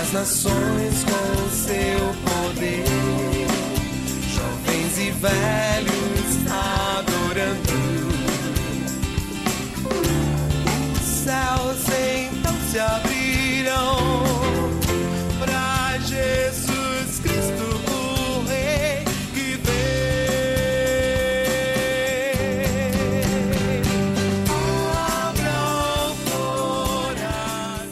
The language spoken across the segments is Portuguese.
as nações com o seu poder, jovens e velhos adorando. Os céus então se abrirão para Jesus Cristo, o Rei que vem. Abram coração.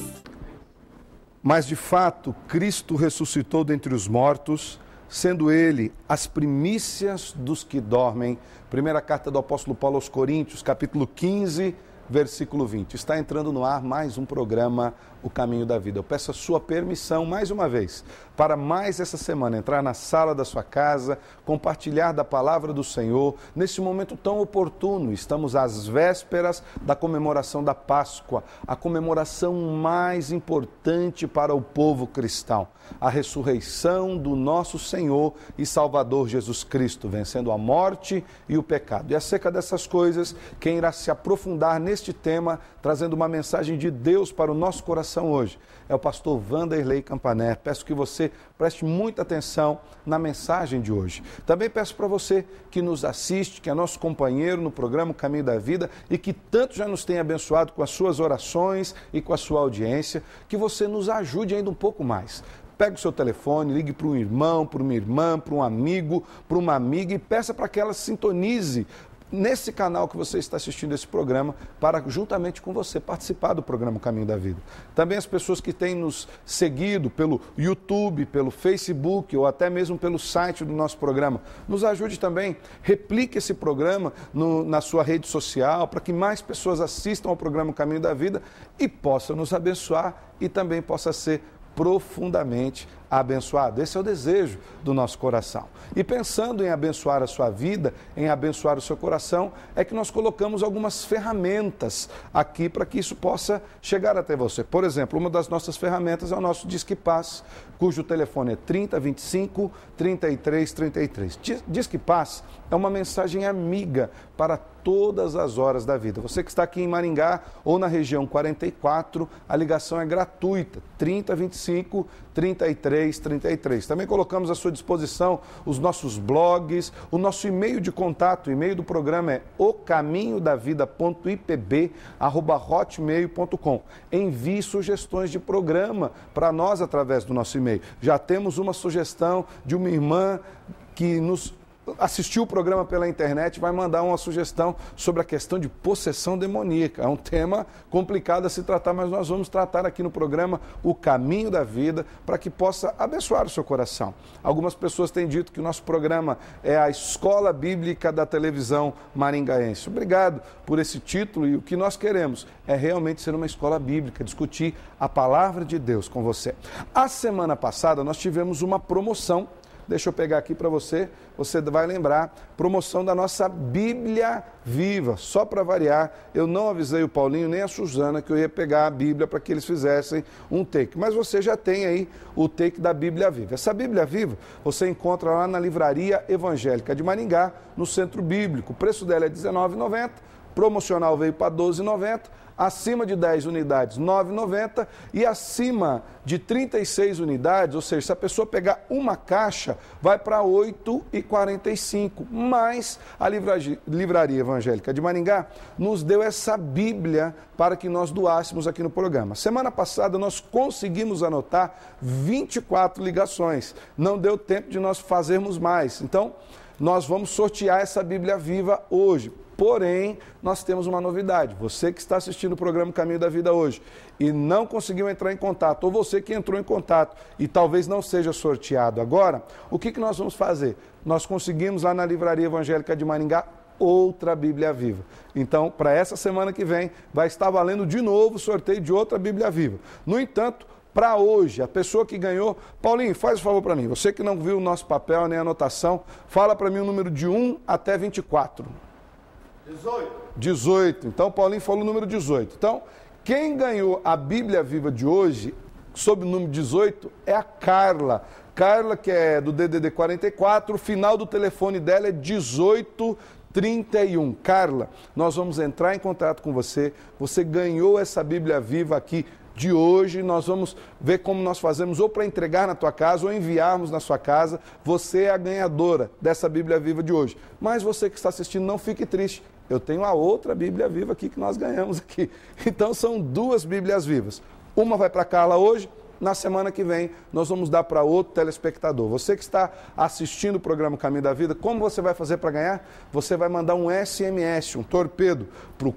Mas de fato, Cristo ressuscitou dentre os mortos, sendo ele as primícias dos que dormem. Primeira carta do apóstolo Paulo aos Coríntios, capítulo 15, versículo 20. Está entrando no ar mais um programa, O Caminho da Vida. Eu peço a sua permissão, mais uma vez, para mais essa semana entrar na sala da sua casa, compartilhar da palavra do Senhor, nesse momento tão oportuno. Estamos às vésperas da comemoração da Páscoa, a comemoração mais importante para o povo cristão, a ressurreição do nosso Senhor e Salvador Jesus Cristo, vencendo a morte e o pecado. E acerca dessas coisas, quem irá se aprofundar neste tema, trazendo uma mensagem de Deus para o nosso coração hoje, é o pastor Wanderley Campaner. Peço que você preste muita atenção na mensagem de hoje. Também peço para você que nos assiste, que é nosso companheiro no programa O Caminho da Vida e que tanto já nos tem abençoado com as suas orações e com a sua audiência, que você nos ajude ainda um pouco mais. Pegue o seu telefone, ligue para um irmão, para uma irmã, para um amigo, para uma amiga e peça para que ela sintonize nesse canal que você está assistindo esse programa, para juntamente com você participar do programa Caminho da Vida. Também as pessoas que têm nos seguido pelo YouTube, pelo Facebook ou até mesmo pelo site do nosso programa, nos ajude também, replique esse programa na sua rede social, para que mais pessoas assistam ao programa Caminho da Vida e possam nos abençoar e também possa ser profundamente abençoado. Esse é o desejo do nosso coração. E pensando em abençoar a sua vida, em abençoar o seu coração, é que nós colocamos algumas ferramentas aqui para que isso possa chegar até você. Por exemplo, uma das nossas ferramentas é o nosso Disque Paz, cujo telefone é 3025 3333. Disque Paz é uma mensagem amiga para todas as horas da vida. Você que está aqui em Maringá ou na região 44, a ligação é gratuita, 3025 3333. Também colocamos à sua disposição os nossos blogs, o nosso e-mail de contato. O e-mail do programa é ocaminhodavida.ipb@hotmail.com. Envie sugestões de programa para nós através do nosso e-mail. Já temos uma sugestão de uma irmã que nos assistiu o programa pela internet, vai mandar uma sugestão sobre a questão de possessão demoníaca. É um tema complicado a se tratar, mas nós vamos tratar aqui no programa O Caminho da Vida, para que possa abençoar o seu coração. Algumas pessoas têm dito que o nosso programa é a escola bíblica da televisão maringaense. Obrigado por esse título, e o que nós queremos é realmente ser uma escola bíblica, discutir a palavra de Deus com você. A semana passada nós tivemos uma promoção. Deixa eu pegar aqui para você, você vai lembrar, promoção da nossa Bíblia Viva. Só para variar, eu não avisei o Paulinho nem a Suzana que eu ia pegar a Bíblia para que eles fizessem um take. Mas você já tem aí o take da Bíblia Viva. Essa Bíblia Viva você encontra lá na Livraria Evangélica de Maringá, no Centro Bíblico. O preço dela é R$19,90, promocional veio para R$12,90. Acima de 10 unidades, R$ 9,90, e acima de 36 unidades, ou seja, se a pessoa pegar uma caixa, vai para R$ 8,45. Mas a Livraria Evangélica de Maringá nos deu essa Bíblia para que nós doássemos aqui no programa. Semana passada nós conseguimos anotar 24 ligações. Não deu tempo de nós fazermos mais. Então, nós vamos sortear essa Bíblia Viva hoje. Porém, nós temos uma novidade. Você que está assistindo o programa Caminho da Vida hoje e não conseguiu entrar em contato, ou você que entrou em contato e talvez não seja sorteado agora, o que nós vamos fazer? Nós conseguimos lá na Livraria Evangélica de Maringá outra Bíblia Viva. Então, para essa semana que vem, vai estar valendo de novo o sorteio de outra Bíblia Viva. No entanto, para hoje, a pessoa que ganhou... Paulinho, faz um favor para mim. Você que não viu o nosso papel nem a anotação, fala para mim o número de 1 até 24. 18. Então, Paulinho falou o número 18. Então, quem ganhou a Bíblia Viva de hoje, sob o número 18, é a Carla. Carla, que é do DDD 44, o final do telefone dela é 1831. Carla, nós vamos entrar em contato com você. Você ganhou essa Bíblia Viva aqui de hoje, nós vamos ver como nós fazemos ou para entregar na tua casa ou enviarmos na sua casa. Você é a ganhadora dessa Bíblia Viva de hoje. Mas você que está assistindo, não fique triste. Eu tenho a outra Bíblia Viva aqui que nós ganhamos aqui. Então são 2 Bíblias Vivas. Uma vai para a Carla hoje. Na semana que vem, nós vamos dar para outro telespectador. Você que está assistindo o programa Caminho da Vida, como você vai fazer para ganhar? Você vai mandar um SMS, um torpedo, para o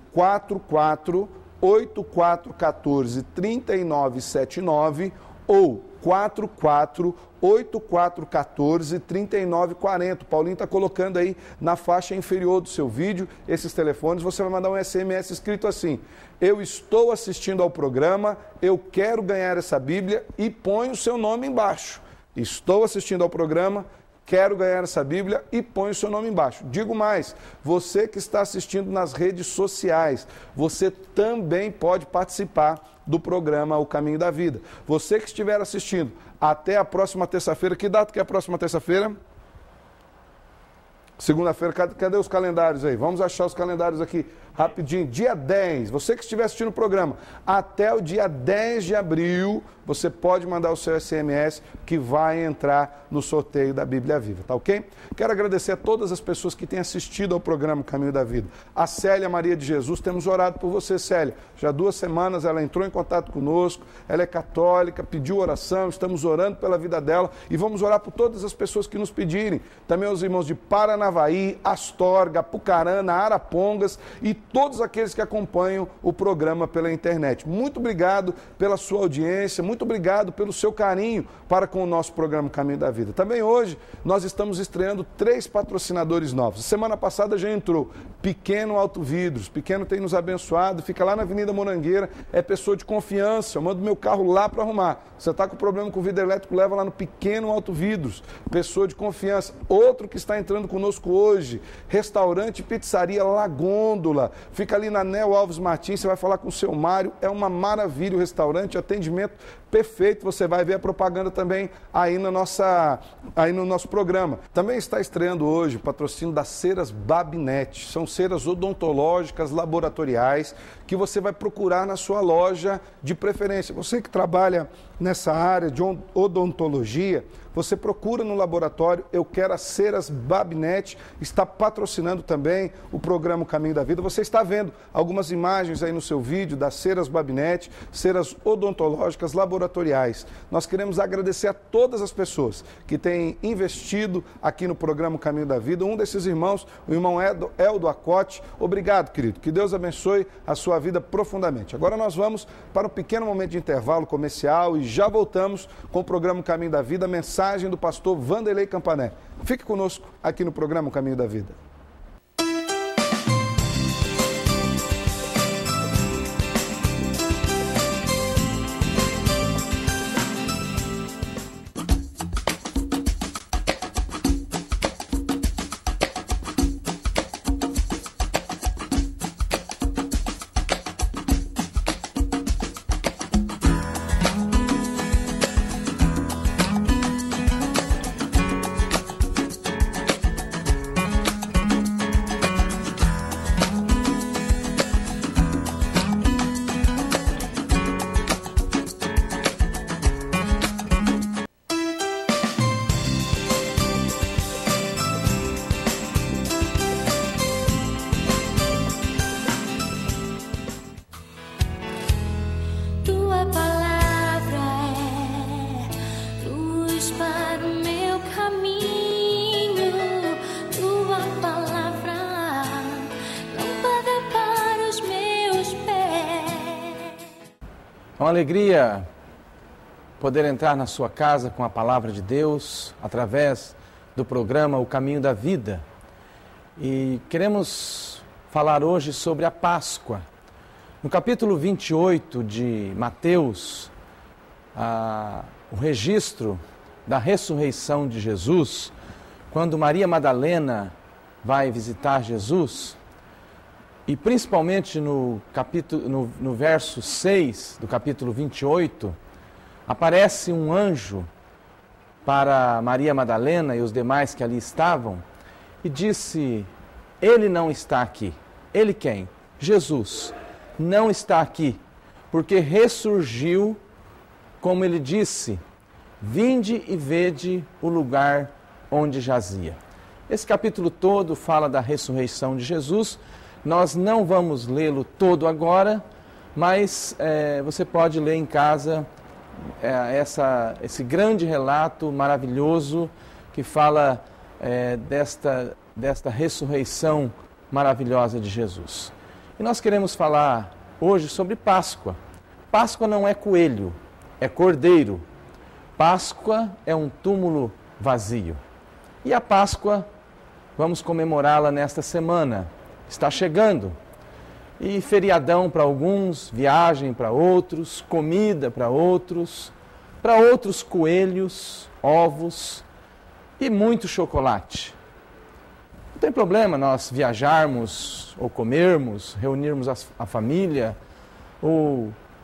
4484143979 ou 4484143940. Paulinho está colocando aí na faixa inferior do seu vídeo esses telefones. Você vai mandar um SMS escrito assim: eu estou assistindo ao programa, eu quero ganhar essa Bíblia, e põe o seu nome embaixo. Estou assistindo ao programa, quero ganhar essa Bíblia, e põe o seu nome embaixo. Digo mais, você que está assistindo nas redes sociais, você também pode participar do programa O Caminho da Vida. Você que estiver assistindo até a próxima terça-feira, que data que é a próxima terça-feira? Segunda-feira, cadê os calendários aí? Vamos achar os calendários aqui rapidinho. Dia 10, você que estiver assistindo o programa, até o dia 10 de abril, você pode mandar o seu SMS que vai entrar no sorteio da Bíblia Viva, tá ok? Quero agradecer a todas as pessoas que têm assistido ao programa Caminho da Vida. A Célia Maria de Jesus, temos orado por você, Célia. Já 2 semanas ela entrou em contato conosco, ela é católica, pediu oração, estamos orando pela vida dela e vamos orar por todas as pessoas que nos pedirem. Também os irmãos de Paranavaí, Astorga, Apucarana, Arapongas e todos aqueles que acompanham o programa pela internet. Muito obrigado pela sua audiência, muito obrigado pelo seu carinho para com o nosso programa Caminho da Vida. Também hoje nós estamos estreando 3 patrocinadores novos. Semana passada já entrou Pequeno Auto Vidros. Pequeno tem nos abençoado, fica lá na Avenida Morangueira, é pessoa de confiança. Eu mando meu carro lá para arrumar. Você está com problema com o vidro elétrico, leva lá no Pequeno Auto Vidros. Pessoa de confiança. Outro que está entrando conosco hoje, restaurante e pizzaria La Gôndola. Fica ali na Nel Alves Martins, você vai falar com o seu Mário, é uma maravilha o restaurante, atendimento perfeito, você vai ver a propaganda também aí no nosso programa. Também está estreando hoje o patrocínio das ceras Babinete, são ceras odontológicas, laboratoriais, que você vai procurar na sua loja de preferência. Você que trabalha nessa área de odontologia, você procura no laboratório, eu quero as ceras Babinete, está patrocinando também o programa Caminho da Vida. Você está vendo algumas imagens aí no seu vídeo das ceras Babinete, ceras odontológicas, laboratoriais. Nós queremos agradecer a todas as pessoas que têm investido aqui no programa Caminho da Vida. Um desses irmãos, o irmão Eldo Acote, obrigado, querido. Que Deus abençoe a sua vida profundamente. Agora nós vamos para um pequeno momento de intervalo comercial e já voltamos com o programa Caminho da Vida, a mensagem do pastor Vanderlei Campané. Fique conosco aqui no programa Caminho da Vida. É uma alegria poder entrar na sua casa com a palavra de Deus, através do programa O Caminho da Vida. E queremos falar hoje sobre a Páscoa. No capítulo 28 de Mateus, o registro da ressurreição de Jesus, quando Maria Madalena vai visitar Jesus, e principalmente no verso 6 do capítulo 28, aparece um anjo para Maria Madalena e os demais que ali estavam e disse: ele não está aqui. Ele quem? Jesus não está aqui, porque ressurgiu, como ele disse, vinde e vede o lugar onde jazia. Esse capítulo todo fala da ressurreição de Jesus. Nós não vamos lê-lo todo agora, mas você pode ler em casa esse grande relato maravilhoso que fala desta ressurreição maravilhosa de Jesus. E nós queremos falar hoje sobre Páscoa. Páscoa não é coelho, é cordeiro. Páscoa é um túmulo vazio. E a Páscoa, vamos comemorá-la nesta semana. Está chegando. E feriadão para alguns, viagem para outros, comida para outros coelhos, ovos e muito chocolate. Não tem problema nós viajarmos ou comermos, reunirmos a família,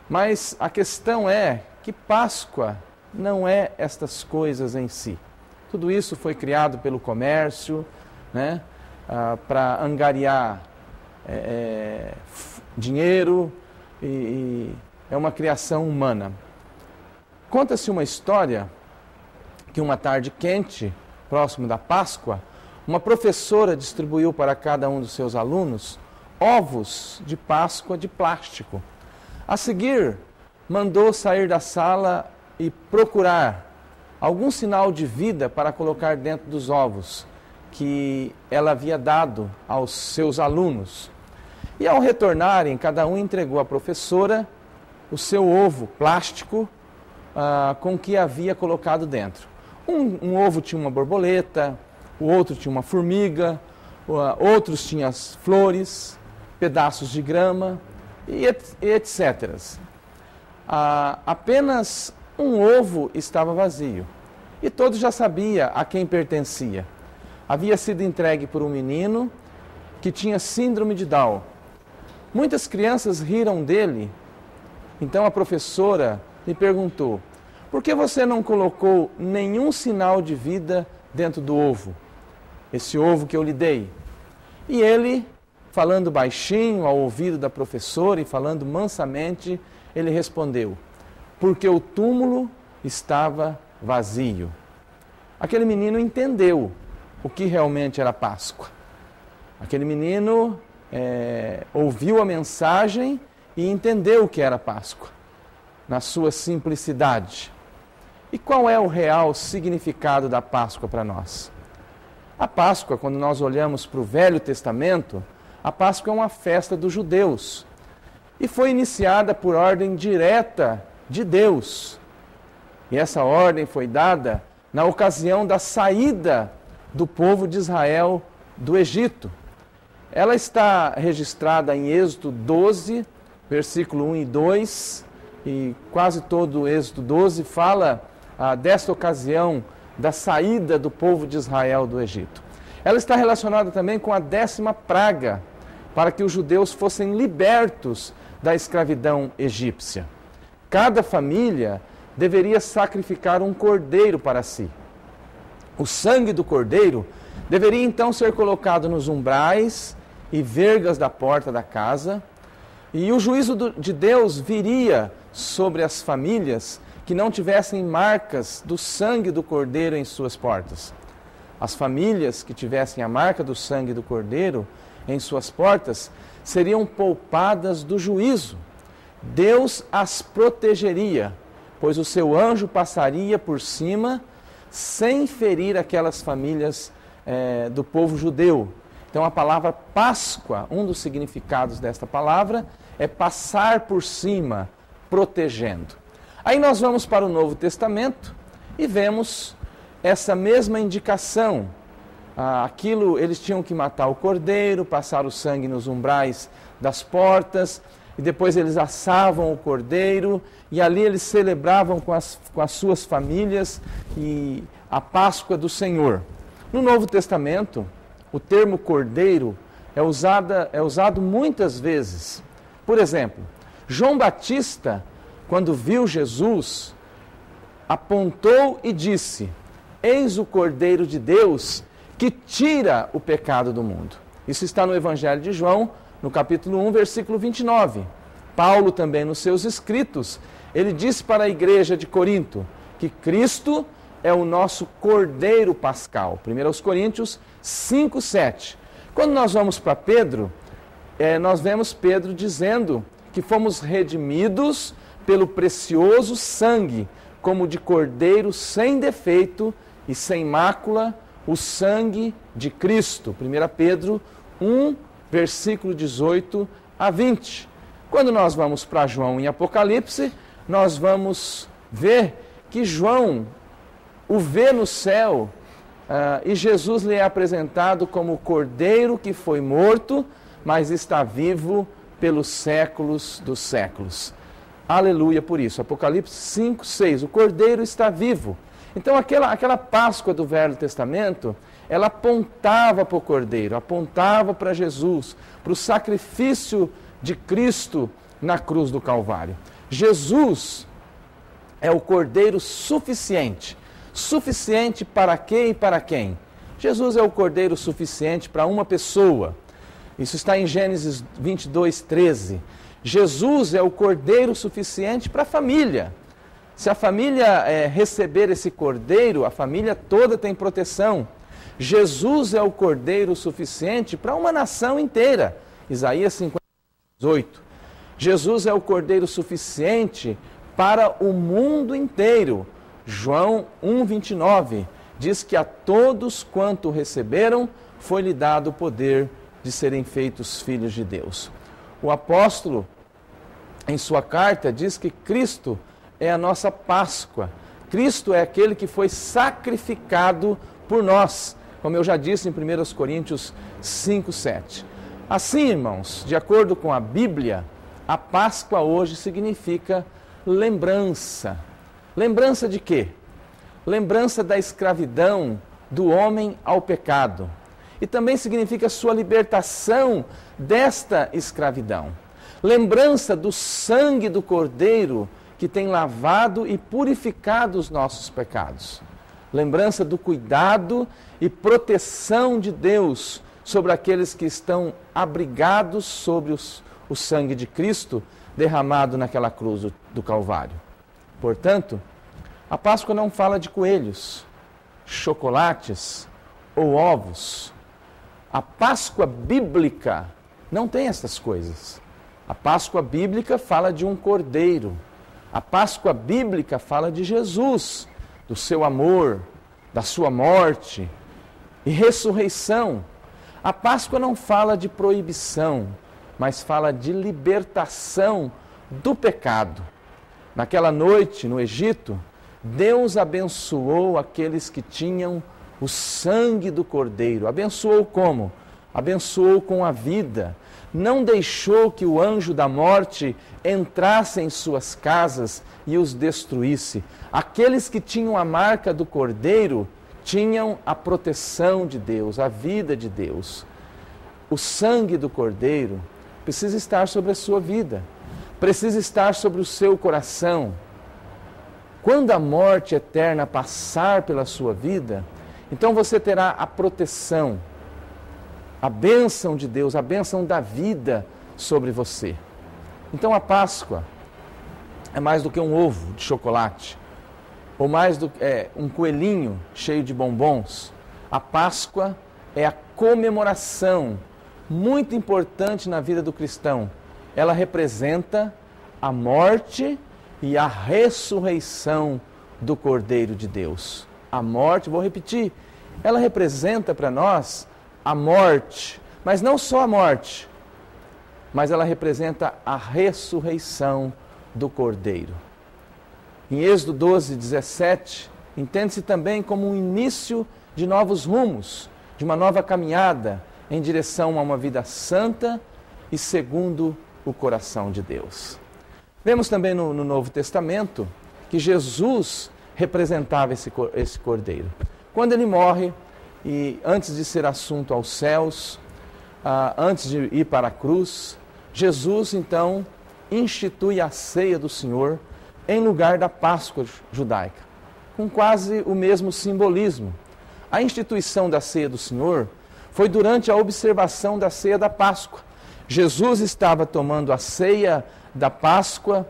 mas a questão é que Páscoa não é estas coisas em si. Tudo isso foi criado pelo comércio, né, para angariar dinheiro e é uma criação humana. Conta-se uma história que uma tarde quente, próximo da Páscoa, uma professora distribuiu para cada um dos seus alunos ovos de Páscoa de plástico. A seguir, mandou sair da sala e procurar algum sinal de vida para colocar dentro dos ovos que ela havia dado aos seus alunos. E ao retornarem, cada um entregou à professora o seu ovo plástico com o que havia colocado dentro. Um ovo tinha uma borboleta, o outro tinha uma formiga, outros tinham as flores, pedaços de grama e etc. Apenas um ovo estava vazio e todos já sabiam a quem pertencia. Havia sido entregue por um menino que tinha síndrome de Down. Muitas crianças riram dele, então a professora lhe perguntou: por que você não colocou nenhum sinal de vida dentro do ovo? Esse ovo que eu lhe dei. E ele, falando baixinho ao ouvido da professora e falando mansamente, ele respondeu: porque o túmulo estava vazio. Aquele menino entendeu o que realmente era Páscoa. Aquele menino ouviu a mensagem e entendeu o que era Páscoa, na sua simplicidade. E qual é o real significado da Páscoa para nós? A Páscoa, quando nós olhamos para o Velho Testamento, a Páscoa é uma festa dos judeus e foi iniciada por ordem direta de Deus. E essa ordem foi dada na ocasião da saída do povo de Israel do Egito. Ela está registrada em Êxodo 12, versículo 1 e 2, e quase todo o Êxodo 12 fala desta ocasião da saída do povo de Israel do Egito. Ela está relacionada também com a 10ª praga, para que os judeus fossem libertos da escravidão egípcia. Cada família deveria sacrificar um cordeiro para si. O sangue do cordeiro deveria então ser colocado nos umbrais e vergas da porta da casa, e o juízo de Deus viria sobre as famílias que não tivessem marcas do sangue do cordeiro em suas portas. As famílias que tivessem a marca do sangue do cordeiro em suas portas seriam poupadas do juízo. Deus as protegeria, pois o seu anjo passaria por cima sem ferir aquelas famílias do povo judeu. Então a palavra Páscoa, um dos significados desta palavra é passar por cima, protegendo. Aí nós vamos para o Novo Testamento e vemos essa mesma indicação. Eles tinham que matar o cordeiro, passar o sangue nos umbrais das portas, e depois eles assavam o cordeiro, e ali eles celebravam com as suas famílias e a Páscoa do Senhor. No Novo Testamento, o termo cordeiro é usado muitas vezes. Por exemplo, João Batista, quando viu Jesus, apontou e disse: eis o Cordeiro de Deus que tira o pecado do mundo. Isso está no Evangelho de João, no capítulo 1, versículo 29. Paulo também nos seus escritos, ele disse para a igreja de Corinto que Cristo é o nosso Cordeiro Pascal. 1 Coríntios 5:7. Quando nós vamos para Pedro, nós vemos Pedro dizendo que fomos redimidos pelo precioso sangue, como de cordeiro sem defeito e sem mácula, o sangue de Cristo. 1 Pedro 1, versículo 18 a 20. Quando nós vamos para João em Apocalipse, nós vamos ver que João o vê no céu e Jesus lhe é apresentado como o cordeiro que foi morto, mas está vivo pelos séculos dos séculos. Aleluia por isso. Apocalipse 5:6. O cordeiro está vivo. Então aquela Páscoa do Velho Testamento, ela apontava para o cordeiro, apontava para Jesus, para o sacrifício de Cristo na cruz do Calvário. Jesus é o cordeiro suficiente. Suficiente para quê e para quem? Jesus é o cordeiro suficiente para uma pessoa. Isso está em Gênesis 22:13. Jesus é o cordeiro suficiente para a família. Se a família receber esse cordeiro, a família toda tem proteção. Jesus é o cordeiro suficiente para uma nação inteira. Isaías 58:8. Jesus é o cordeiro suficiente para o mundo inteiro. João 1:29 diz que a todos quanto receberam foi-lhe dado o poder de serem feitos filhos de Deus. O apóstolo, em sua carta, diz que Cristo é a nossa Páscoa. Cristo é aquele que foi sacrificado por nós, como eu já disse em 1 Coríntios 5:7. Assim, irmãos, de acordo com a Bíblia, a Páscoa hoje significa lembrança. Lembrança de quê? Lembrança da escravidão do homem ao pecado. E também significa sua libertação desta escravidão. Lembrança do sangue do Cordeiro que tem lavado e purificado os nossos pecados. Lembrança do cuidado e proteção de Deus sobre aqueles que estão abrigados sobre o sangue de Cristo derramado naquela cruz do Calvário. Portanto, a Páscoa não fala de coelhos, chocolates ou ovos. A Páscoa bíblica não tem essas coisas. A Páscoa bíblica fala de um cordeiro. A Páscoa bíblica fala de Jesus, do seu amor, da sua morte e ressurreição. A Páscoa não fala de proibição, mas fala de libertação do pecado. Naquela noite, no Egito, Deus abençoou aqueles que tinham o sangue do Cordeiro. Abençoou como? Abençoou com a vida. Não deixou que o anjo da morte entrasse em suas casas e os destruísse. Aqueles que tinham a marca do Cordeiro tinham a proteção de Deus, a vida de Deus. O sangue do Cordeiro precisa estar sobre a sua vida, precisa estar sobre o seu coração. Quando a morte eterna passar pela sua vida, então você terá a proteção, a bênção de Deus, a bênção da vida sobre você. Então a Páscoa é mais do que um ovo de chocolate, ou mais do que um coelhinho cheio de bombons. A Páscoa é a comemoração muito importante na vida do cristão. Ela representa a morte e a ressurreição do Cordeiro de Deus. A morte, vou repetir, ela representa para nós a morte, mas não só a morte, mas ela representa a ressurreição do Cordeiro. Em Êxodo 12:17, entende-se também como um início de novos rumos, de uma nova caminhada em direção a uma vida santa e segundo o coração de Deus. Vemos também no Novo Testamento que Jesus representava esse Cordeiro. Quando ele morre, e antes de ser assunto aos céus, antes de ir para a cruz, Jesus então institui a ceia do Senhor em lugar da Páscoa judaica, com quase o mesmo simbolismo. A instituição da ceia do Senhor foi durante a observação da ceia da Páscoa. Jesus estava tomando a ceia da Páscoa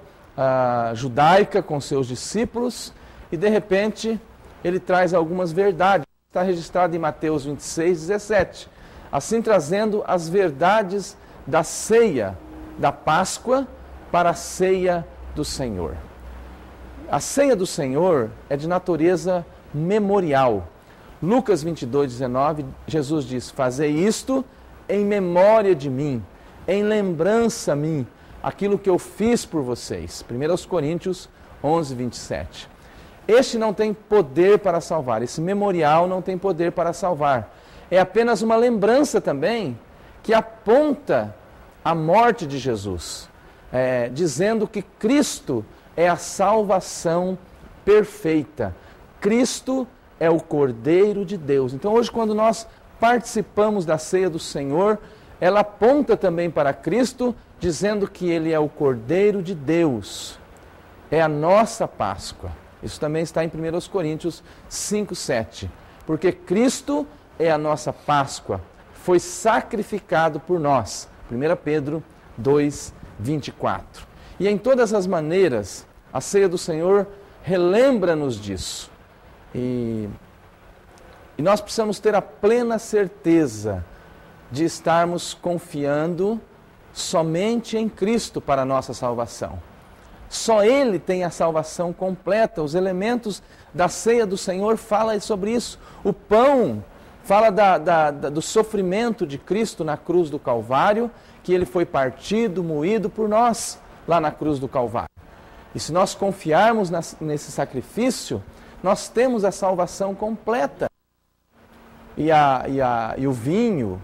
judaica com seus discípulos e, de repente, ele traz algumas verdades. Está registrado em Mateus 26, 17. Assim, trazendo as verdades da ceia da Páscoa para a ceia do Senhor. A ceia do Senhor é de natureza memorial. Lucas 22, 19, Jesus diz: fazei isto em memória de mim, em lembrança a mim, aquilo que eu fiz por vocês. 1 Coríntios 11, 27. Este não tem poder para salvar, esse memorial não tem poder para salvar. É apenas uma lembrança também que aponta a morte de Jesus, dizendo que Cristo é a salvação perfeita. Cristo é o Cordeiro de Deus. Então hoje, quando nós participamos da ceia do Senhor, ela aponta também para Cristo, dizendo que Ele é o Cordeiro de Deus. É a nossa Páscoa. Isso também está em 1 Coríntios 5, 7. Porque Cristo é a nossa Páscoa, foi sacrificado por nós. 1 Pedro 2, 24. E em todas as maneiras, a ceia do Senhor relembra-nos disso. E nós precisamos ter a plena certeza de estarmos confiando somente em Cristo para a nossa salvação. Só Ele tem a salvação completa. Os elementos da ceia do Senhor falam sobre isso. O pão fala do sofrimento de Cristo na cruz do Calvário, que Ele foi partido, moído por nós lá na cruz do Calvário. E se nós confiarmos nesse sacrifício, nós temos a salvação completa. E o vinho,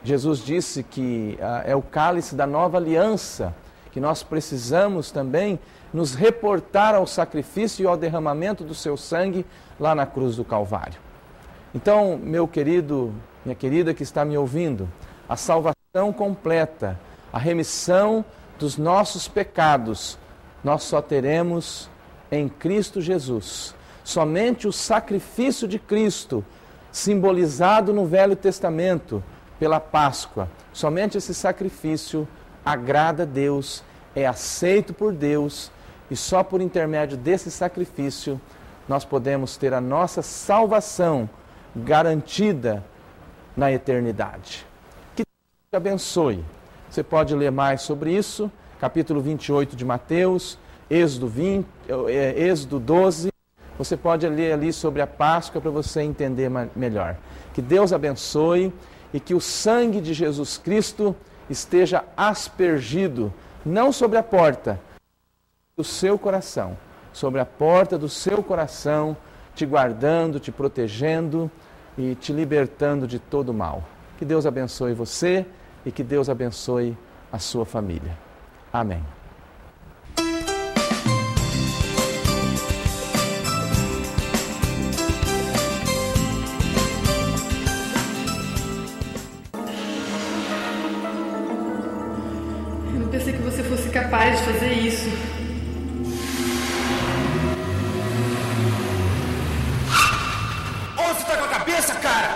Jesus disse que é o cálice da nova aliança, que nós precisamos também nos reportar ao sacrifício e ao derramamento do seu sangue lá na cruz do Calvário. Então, meu querido, minha querida que está me ouvindo, a salvação completa, a remissão dos nossos pecados, nós só teremos em Cristo Jesus. Somente o sacrifício de Cristo, simbolizado no Velho Testamento pela Páscoa, somente esse sacrifício agrada a Deus, é aceito por Deus, e só por intermédio desse sacrifício nós podemos ter a nossa salvação garantida na eternidade. Que Deus te abençoe. Você pode ler mais sobre isso, capítulo 28 de Mateus, Êxodo 12. Você pode ler ali sobre a Páscoa para você entender melhor. Que Deus abençoe e que o sangue de Jesus Cristo esteja aspergido, não sobre a porta do seu coração, sobre a porta do seu coração, te guardando, te protegendo e te libertando de todo mal. Que Deus abençoe você e que Deus abençoe a sua família. Amém. Eu não pensei que você fosse capaz de fazer isso. Onde você tá com a cabeça, cara?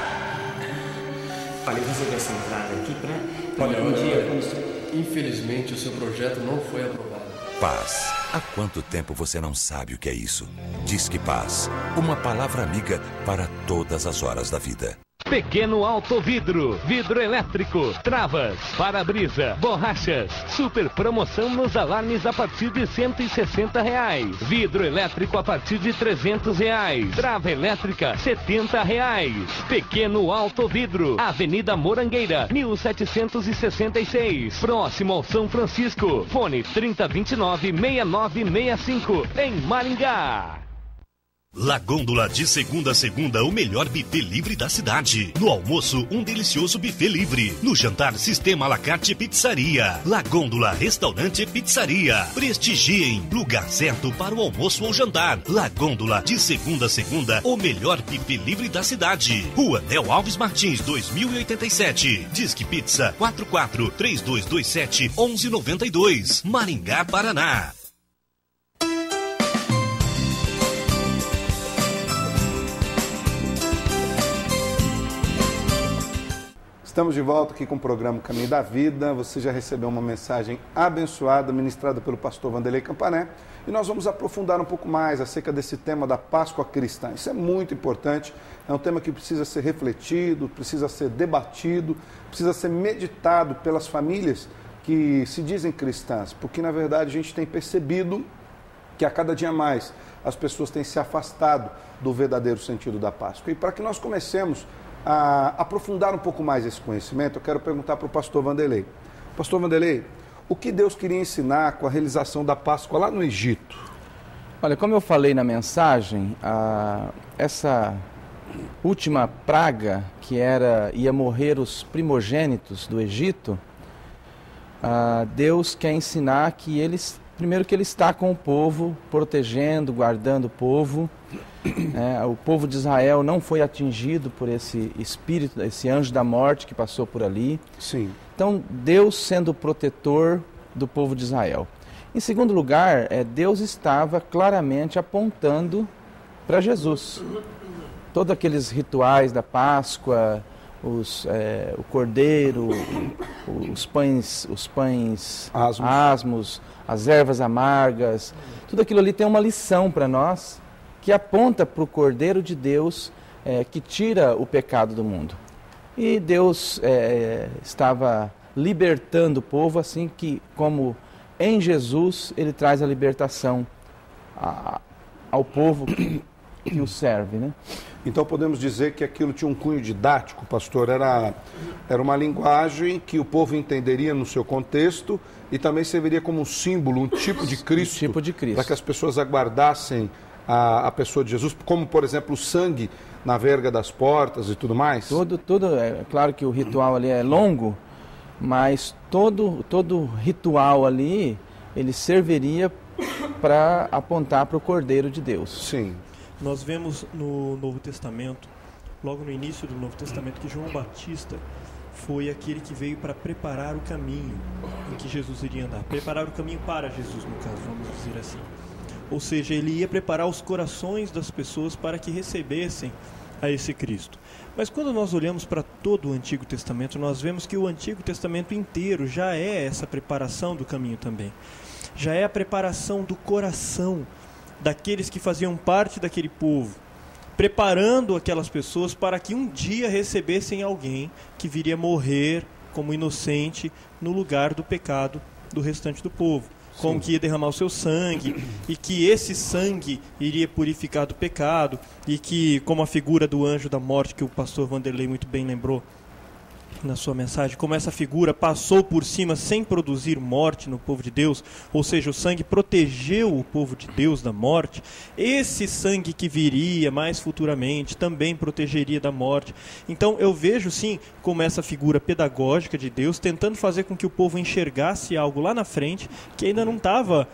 Olha, você dessa entrada aqui pra Olha, um dia quando... Infelizmente, o seu projeto não foi aprovado. Paz. Há quanto tempo você não sabe o que é isso? Disque Paz. Uma palavra amiga para todas as horas da vida. Pequeno Autovidro, vidro elétrico, travas, para-brisa, borrachas, super promoção nos alarmes a partir de R$160, vidro elétrico a partir de R$300, trava elétrica R$70. Pequeno Autovidro, Avenida Morangueira, 1766, próximo ao São Francisco, fone 3029-6965, em Maringá. La Gôndola, de segunda a segunda, o melhor buffet livre da cidade. No almoço, um delicioso buffet livre. No jantar, sistema à la carte pizzaria. La Gôndola, restaurante e pizzaria. Prestigiem, lugar certo para o almoço ou jantar. La Gôndola, de segunda a segunda, o melhor buffet livre da cidade. Rua Nel Alves Martins, 2087. Disque Pizza 44-3227-1192. Maringá, Paraná. Estamos de volta aqui com o programa Caminho da Vida. Você já recebeu uma mensagem abençoada, ministrada pelo pastor Vanderlei Campané. E nós vamos aprofundar um pouco mais acerca desse tema da Páscoa cristã. Isso é muito importante, é um tema que precisa ser refletido, precisa ser debatido, precisa ser meditado pelas famílias que se dizem cristãs, porque na verdade a gente tem percebido que a cada dia mais as pessoas têm se afastado do verdadeiro sentido da Páscoa. E para que nós comecemos a aprofundar um pouco mais esse conhecimento, eu quero perguntar para o pastor Vanderlei. Pastor Vanderlei, o que Deus queria ensinar com a realização da Páscoa lá no Egito? Olha, como eu falei na mensagem, essa última praga que ia morrer os primogênitos do Egito, Deus quer ensinar que primeiro que Ele está com o povo, protegendo, guardando o povo. O povo de Israel não foi atingido por esse espírito, esse anjo da morte que passou por ali. Sim. Então, Deus sendo o protetor do povo de Israel. Em segundo lugar, Deus estava claramente apontando para Jesus. Todos aqueles rituais da Páscoa, o cordeiro, os pães asmos, as ervas amargas, tudo aquilo ali tem uma lição para nós que aponta para o Cordeiro de Deus que tira o pecado do mundo. E Deus estava libertando o povo, assim que, como em Jesus, Ele traz a libertação ao povo que o serve, né? Então podemos dizer que aquilo tinha um cunho didático, pastor, era uma linguagem que o povo entenderia no seu contexto e também serviria como um símbolo, um tipo de Cristo, para que as pessoas aguardassem a pessoa de Jesus, como por exemplo o sangue na verga das portas e tudo mais? Tudo, é claro que o ritual ali é longo, mas todo ritual ali, ele serviria para apontar para o Cordeiro de Deus. Sim. Nós vemos no Novo Testamento, logo no início do Novo Testamento, que João Batista foi aquele que veio para preparar o caminho em que Jesus iria andar. Preparar o caminho para Jesus, no caso, vamos dizer assim. Ou seja, ele ia preparar os corações das pessoas para que recebessem a esse Cristo. Mas quando nós olhamos para todo o Antigo Testamento, nós vemos que o Antigo Testamento inteiro já é essa preparação do caminho também. Já é a preparação do coração daqueles que faziam parte daquele povo, preparando aquelas pessoas para que um dia recebessem alguém que viria morrer como inocente no lugar do pecado do restante do povo. Como que ia derramar o seu sangue, e que esse sangue iria purificar do pecado, e que, como a figura do anjo da morte, que o pastor Vanderlei muito bem lembrou na sua mensagem, como essa figura passou por cima sem produzir morte no povo de Deus, ou seja, o sangue protegeu o povo de Deus da morte, esse sangue que viria mais futuramente também protegeria da morte. Então eu vejo sim como essa figura pedagógica de Deus tentando fazer com que o povo enxergasse algo lá na frente que ainda não estava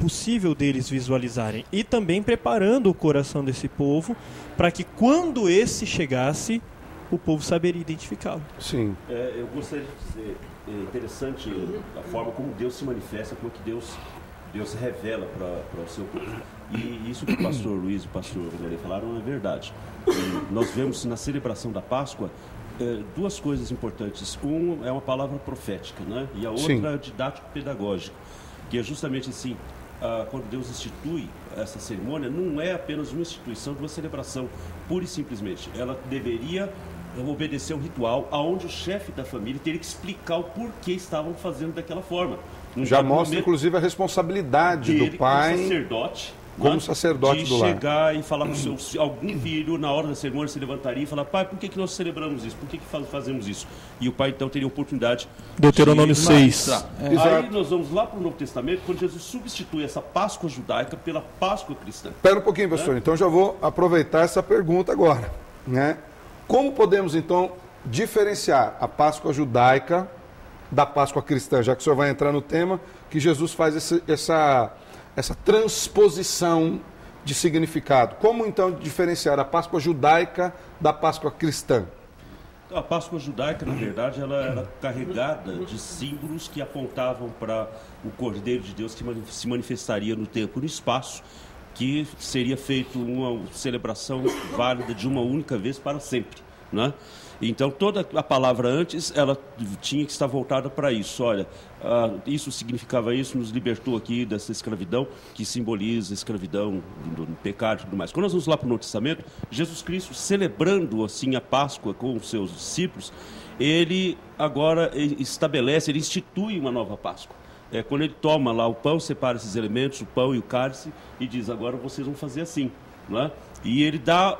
possível deles visualizarem, e também preparando o coração desse povo para que quando esse chegasse, o povo saberia identificá-lo. Sim. Eu gostaria de dizer, interessante a forma como Deus se manifesta, como que Deus se revela para o seu povo. E isso que o pastor Luiz e o pastor Vanderlei falaram é verdade. E nós vemos na celebração da Páscoa duas coisas importantes. É uma palavra profética, né? E a outra é didático-pedagógica, que é justamente assim, quando Deus institui essa cerimônia, não é apenas uma instituição de uma celebração, pura e simplesmente. Ela deveria obedecer um ritual onde o chefe da família teria que explicar o porquê estavam fazendo daquela forma. Já mostra, inclusive, a responsabilidade do pai como sacerdote do lar. De chegar e falar com algum filho, na hora da cerimônia, se levantaria e falar: pai, por que nós celebramos isso? Por que fazemos isso? E o pai, então, teria a oportunidade Deuteronômio 6. Aí nós vamos lá para o Novo Testamento, quando Jesus substitui essa Páscoa judaica pela Páscoa cristã. Espera um pouquinho, pastor. Então, já vou aproveitar essa pergunta agora, né? Como podemos, então, diferenciar a Páscoa judaica da Páscoa cristã, já que o senhor vai entrar no tema, que Jesus faz essa transposição de significado? Como, então, diferenciar a Páscoa judaica da Páscoa cristã? A Páscoa judaica, na verdade, ela era carregada de símbolos que apontavam para o Cordeiro de Deus que se manifestaria no tempo e no espaço, que seria feito uma celebração válida de uma única vez para sempre. né? Então, toda a palavra antes, ela tinha que estar voltada para isso. Olha, isso significava isso, nos libertou aqui dessa escravidão, que simboliza a escravidão do pecado e tudo mais. Quando nós vamos lá para o Novo Testamento, Jesus Cristo, celebrando assim a Páscoa com os seus discípulos, ele agora estabelece, ele institui uma nova Páscoa. Quando ele toma lá o pão, separa esses elementos, o pão e o cálice, e diz, agora vocês vão fazer assim, não é? E ele dá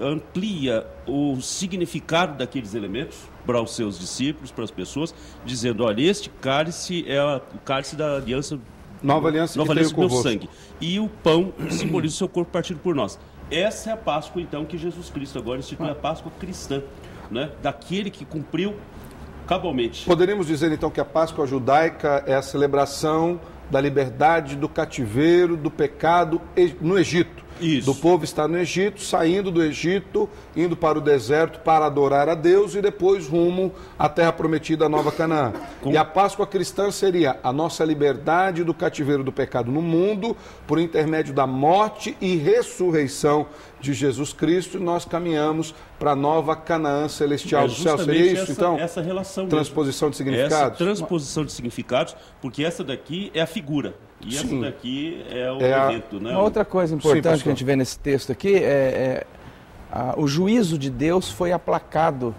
amplia o significado daqueles elementos para os seus discípulos, para as pessoas, dizendo, olha, este cálice é o cálice da aliança, nova aliança do meu sangue. E o pão simboliza o seu corpo partido por nós. Essa é a Páscoa, então, que Jesus Cristo agora institui a Páscoa cristã, né? Daquele que cumpriu cabalmente. Poderíamos dizer, então, que a Páscoa judaica é a celebração da liberdade do cativeiro, do pecado no Egito. Isso. Do povo estar no Egito, saindo do Egito, indo para o deserto para adorar a Deus e depois rumo à terra prometida, a Nova Canaã. E a Páscoa cristã seria a nossa liberdade do cativeiro do pecado no mundo, por intermédio da morte e ressurreição de Jesus Cristo, e nós caminhamos para a Nova Canaã celestial do céu. Seria isso, então? Essa relação transposição mesmo. de significados? Essa transposição de significados, porque essa daqui é a figura. E essa daqui é o evento, né? Uma outra coisa importante que a gente vê nesse texto aqui o juízo de Deus foi aplacado.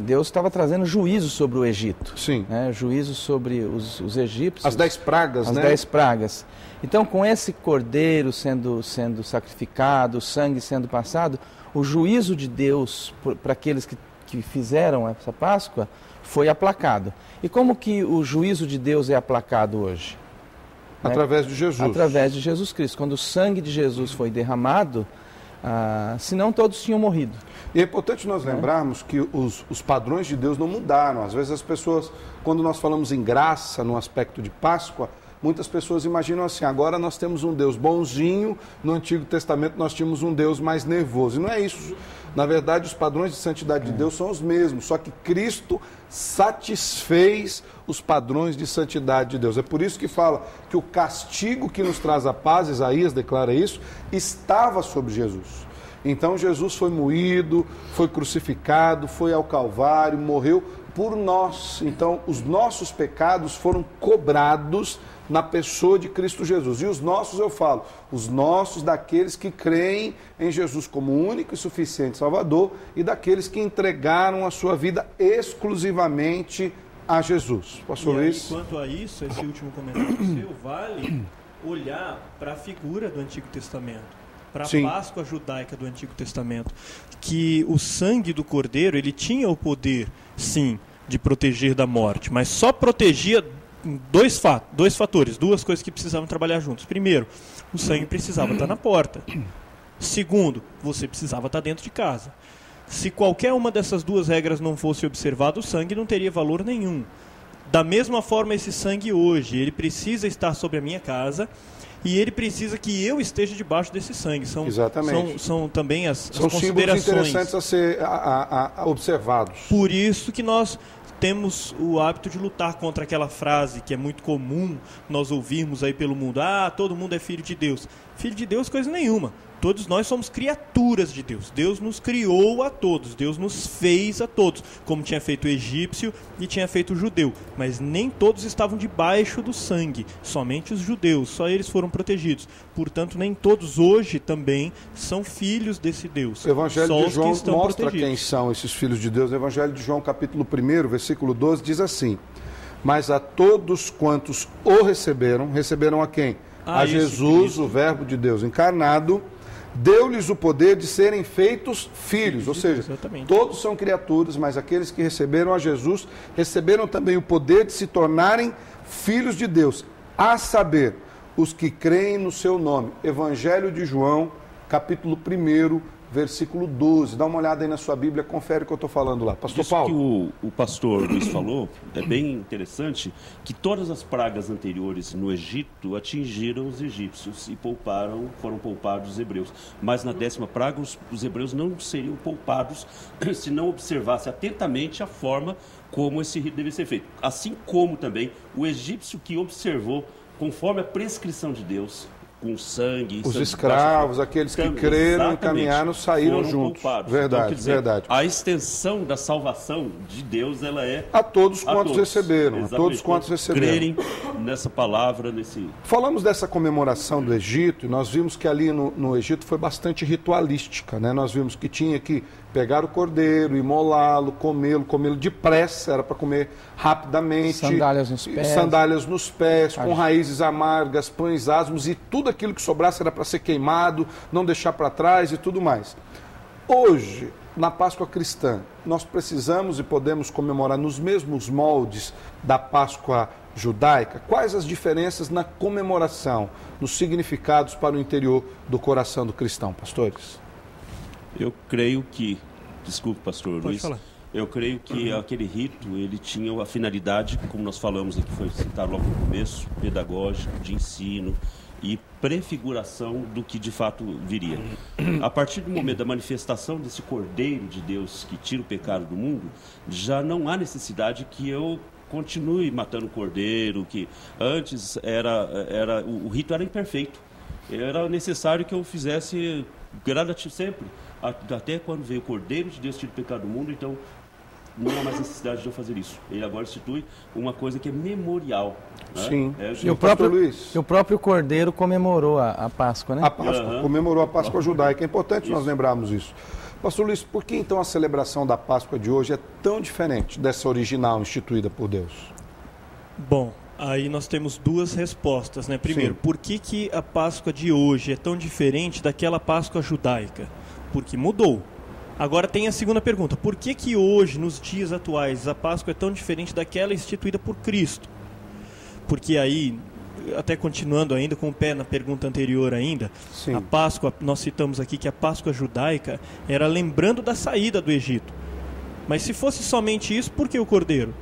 Deus estava trazendo juízo sobre o Egito. Sim. Juízo sobre os egípcios. As 10 pragas, né? As 10 pragas. Então, com esse cordeiro sendo sacrificado, o sangue sendo passado, o juízo de Deus para aqueles que fizeram essa Páscoa foi aplacado. E como que o juízo de Deus é aplacado hoje? Através de Jesus. Através de Jesus Cristo. Quando o sangue de Jesus foi derramado, senão todos tinham morrido. E é importante nós lembrarmos que os padrões de Deus não mudaram. Às vezes as pessoas, quando nós falamos em graça, no aspecto de Páscoa, muitas pessoas imaginam assim, agora nós temos um Deus bonzinho, no Antigo Testamento nós tínhamos um Deus mais nervoso. E não é isso. Na verdade, os padrões de santidade de Deus são os mesmos, só que Cristo satisfez os padrões de santidade de Deus. É por isso que fala que o castigo que nos traz a paz, Isaías declara isso, estava sobre Jesus. Então Jesus foi moído, foi crucificado, foi ao Calvário, morreu por nós. Então os nossos pecados foram cobrados na pessoa de Cristo Jesus. E os nossos, eu falo, os nossos daqueles que creem em Jesus como único e suficiente Salvador e daqueles que entregaram a sua vida exclusivamente a Jesus. Pastor Luiz? Quanto a isso, esse último comentário seu, vale olhar para a figura do Antigo Testamento, para a Páscoa judaica do Antigo Testamento, que o sangue do Cordeiro, ele tinha o poder, sim, de proteger da morte, mas só protegia dois fatores, duas coisas que precisavam trabalhar juntos. Primeiro, o sangue precisava estar na porta. Segundo, você precisava estar dentro de casa. Se qualquer uma dessas duas regras não fosse observada, o sangue não teria valor nenhum. Da mesma forma, esse sangue hoje, ele precisa estar sobre a minha casa e ele precisa que eu esteja debaixo desse sangue. São também as considerações. São símbolos interessantes a ser observados. Por isso que nós temos o hábito de lutar contra aquela frase que é muito comum nós ouvirmos aí pelo mundo. Todo mundo é filho de Deus. Filho de Deus, coisa nenhuma. Todos nós somos criaturas de Deus. Deus nos criou a todos. Deus nos fez a todos. Como tinha feito o egípcio e tinha feito o judeu. Mas nem todos estavam debaixo do sangue. Somente os judeus. Só eles foram protegidos. Portanto, nem todos hoje também são filhos desse Deus. O Evangelho de João mostra quem são esses filhos de Deus. O Evangelho de João, capítulo 1, versículo 12, diz assim: mas a todos quantos o receberam a quem? A Jesus, o Verbo de Deus encarnado, deu-lhes o poder de serem feitos filhos, ou seja, todos são criaturas, mas aqueles que receberam a Jesus, receberam também o poder de se tornarem filhos de Deus, a saber, os que creem no seu nome. Evangelho de João, capítulo 1, versículo 12. Dá uma olhada aí na sua Bíblia, confere o que eu estou falando lá. Pastor Paulo. Que o pastor Luiz falou, é bem interessante, que todas as pragas anteriores no Egito atingiram os egípcios e foram poupados os hebreus. Mas na 10ª praga, os hebreus não seriam poupados se não observasse atentamente a forma como esse rito deve ser feito. Assim como também o egípcio que observou, conforme a prescrição de Deus, com sangue. Os escravos, aqueles que creram e caminharam, saíram juntos. Poupados. Verdade, então, dizer, verdade. A extensão da salvação de Deus, ela é... A todos quantos receberam. Exatamente. A todos quantos receberam. Crerem nessa palavra, nesse... Falamos dessa comemoração do Egito e nós vimos que ali no Egito foi bastante ritualística, né? Nós vimos que tinha que pegar o cordeiro, imolá-lo, comê-lo depressa, era para comer rapidamente. Sandálias nos pés. Sandálias nos pés, com raízes amargas, pães asmos e tudo aquilo que sobrasse era para ser queimado, não deixar para trás e tudo mais. Hoje, na Páscoa cristã, nós precisamos e podemos comemorar nos mesmos moldes da Páscoa judaica? Quais as diferenças na comemoração, nos significados para o interior do coração do cristão, pastores? Eu creio que... Desculpe, pastor Pode Luiz. falar. Eu creio que aquele rito, ele tinha a finalidade, como nós falamos aqui, foi citado logo no começo, pedagógico, de ensino e prefiguração do que de fato viria. A partir do momento da manifestação desse Cordeiro de Deus que tira o pecado do mundo, já não há necessidade que eu continue matando o cordeiro, que antes o rito era imperfeito. Era necessário que eu fizesse gradativo sempre, até quando veio o Cordeiro de Deus tira o pecado do mundo, então não há mais necessidade de eu fazer isso. Ele agora institui uma coisa que é memorial. Né? Sim. E o próprio Cordeiro comemorou a Páscoa, né? A Páscoa, comemorou a Páscoa judaica. É importante nós lembrarmos isso. Pastor Luiz, por que então a celebração da Páscoa de hoje é tão diferente dessa original instituída por Deus? Bom, aí nós temos duas respostas, né? Primeiro, por que a Páscoa de hoje é tão diferente daquela Páscoa judaica? Porque mudou. Agora tem a segunda pergunta, por que hoje, nos dias atuais, a Páscoa é tão diferente daquela instituída por Cristo? Porque aí, até continuando ainda com o pé na pergunta anterior ainda, a Páscoa, nós citamos aqui que a Páscoa judaica era lembrando da saída do Egito. Mas se fosse somente isso, por que o cordeiro?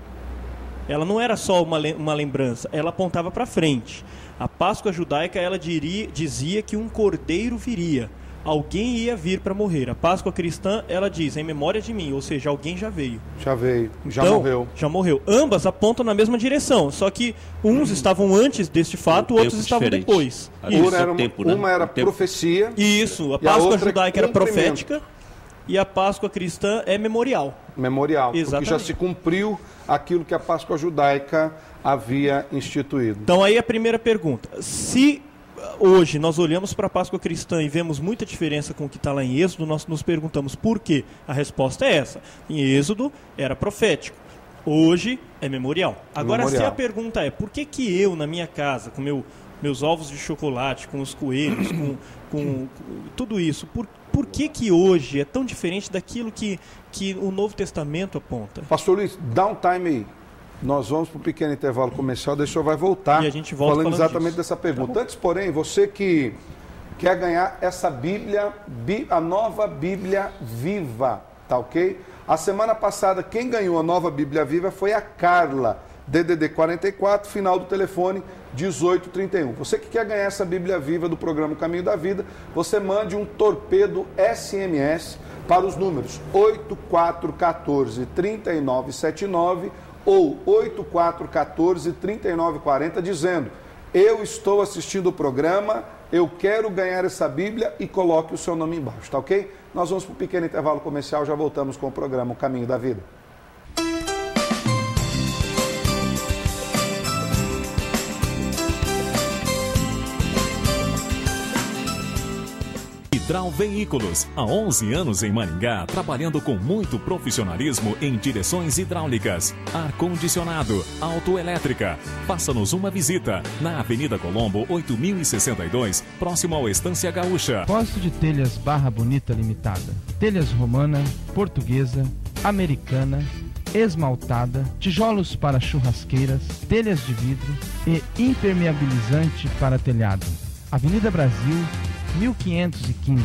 Ela não era só uma lembrança, ela apontava para frente. A Páscoa judaica, ela dizia que um cordeiro viria. Alguém ia vir para morrer. A Páscoa cristã, ela diz, em memória de mim, ou seja, alguém já veio. Já veio, já então, morreu. Já morreu. Ambas apontam na mesma direção, só que uns estavam antes deste fato, outros estavam depois. Uma era profecia. Isso, a Páscoa judaica era profética e a Páscoa cristã é memorial. Memorial, exatamente. Porque já se cumpriu aquilo que a Páscoa judaica havia instituído. Então aí a primeira pergunta, se hoje nós olhamos para a Páscoa cristã e vemos muita diferença com o que está lá em Êxodo, nós nos perguntamos por quê? A resposta é essa. Em Êxodo era profético, hoje é memorial. Agora, se a pergunta é por que eu, na minha casa, com meus ovos de chocolate, com os coelhos, com tudo isso, por que hoje é tão diferente daquilo que o Novo Testamento aponta? Pastor Luiz, dá um time aí. Nós vamos para um pequeno intervalo comercial, daí o senhor vai voltar e a gente volta falando exatamente disso. dessa pergunta. Antes, porém, você que quer ganhar essa Bíblia, a nova Bíblia Viva, tá ok? A semana passada, quem ganhou a nova Bíblia Viva foi a Carla, DDD 44, final do telefone 1831. Você que quer ganhar essa Bíblia Viva do programa Caminho da Vida, você mande um torpedo SMS para os números 8414-3979 ou 8414-3940, dizendo: eu estou assistindo o programa, eu quero ganhar essa Bíblia, e coloque o seu nome embaixo, tá ok? Nós vamos para um pequeno intervalo comercial, já voltamos com o programa O Caminho da Vida. Hidral Veículos, há 11 anos em Maringá, trabalhando com muito profissionalismo em direções hidráulicas, ar-condicionado, autoelétrica. Faça-nos uma visita na Avenida Colombo, 8062, próximo ao Estância Gaúcha. Posto de telhas Barra Bonita Limitada, telhas romana, portuguesa, americana, esmaltada, tijolos para churrasqueiras, telhas de vidro e impermeabilizante para telhado. Avenida Brasil, 1515.